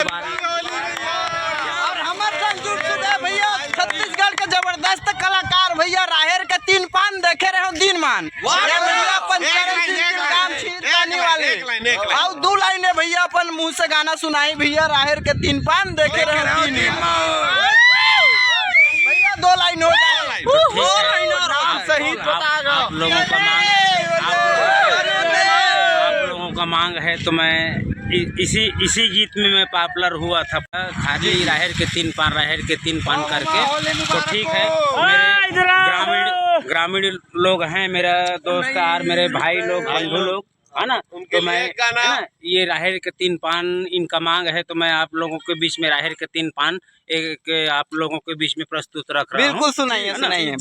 और हमारे संग जुड़ चुके हैं भैया छत्तीसगढ़ के जबरदस्त कलाकार भैया राहेर के 3 पान देखे रहे हो दिन मान भैया अपन वाले और 2 लाइनें भैया अपन मुंह से गाना सुनाई भैया राहेर के 3 पान देखे रहे हो दिन भैया 2 लाइन हो जाए आप लोगों का मांग है तो मैं इसी गीत में मैं पॉपुलर हुआ था। खाली राहेर के 3 पान करके तो ठीक है। मेरे ग्रामीण लोग हैं, मेरा दोस्त और मेरे भाई लोग बंधु लोग है ना, तो मैं ये राहेर के 3 पान इनका मांग है तो मैं आप लोगों के बीच में राहेर के 3 पान एक आप लोगों के बीच में प्रस्तुत रख रहा हूँ। बिल्कुल सुनाइए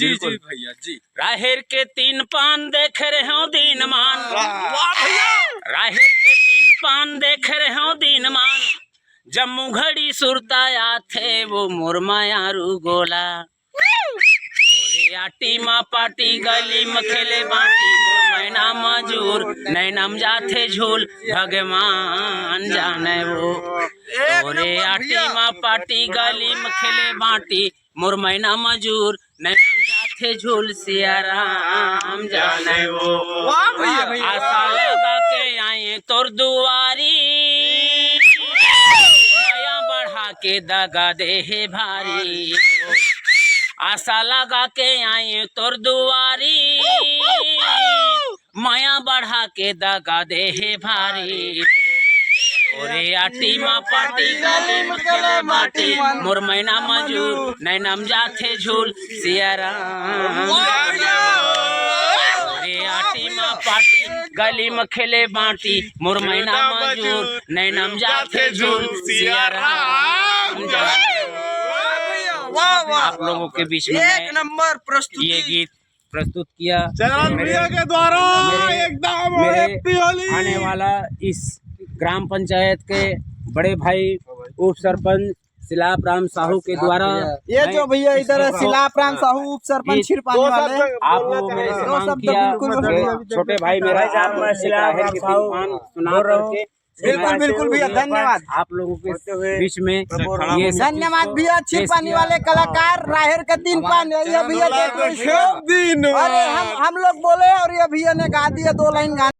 बिल्कुल भैया जी। राहेर के 3 पान देख रहे हो दीन मान, राहेर के 3 पान देख रहे हो दीन मान, जम्मू घड़ी सुरताया थे वो मुरमायारू गोला, टीमा पार्टी गली में खेले बाटी मैना मजूर नैनम जाते झूल भगवान जाने वो, ओरे टीमा पार्टी गली में खेले बाटी मोर मैना मजूर नैनम जाते झूल सिया राम जाने वो। आशा लगा के आए तोर दुआरी, माया बढ़ा के दगा दे है भारी, आशा लगा के आए तोर दुआरी, माया बढ़ा के दगा दे है भारी, ओरे टीमा पार्टी गली में खेले बाटी मोर मैना मजूर नैनम जाते झूल सिया राम, ओरे टीमा पार्टी गली में खेले बाटी मोर मैना मजूर नैनम जाते झूल सिया राम। आप लोगों के बीच में एक नंबर प्रस्तुति ये गीत प्रस्तुत किया के द्वारा एकदम आने वाला इस ग्राम पंचायत के बड़े भाई उप सरपंच सिलाप राम साहू के द्वारा। ये जो भैया इधर है सिलाप राम साहू उप सरपंच छिरपानी वाले, आप लोग मेरे से मांग किया, छोटे भाई मेरा बिल्कुल भैया धन्यवाद। आप लोगों के बीच में ये धन्यवाद भैया छिरपानी वाले कलाकार राहेर के 3 पान ये भैया। अरे हम लोग बोले और ये भैया ने गा दिया 2 लाइन गाना।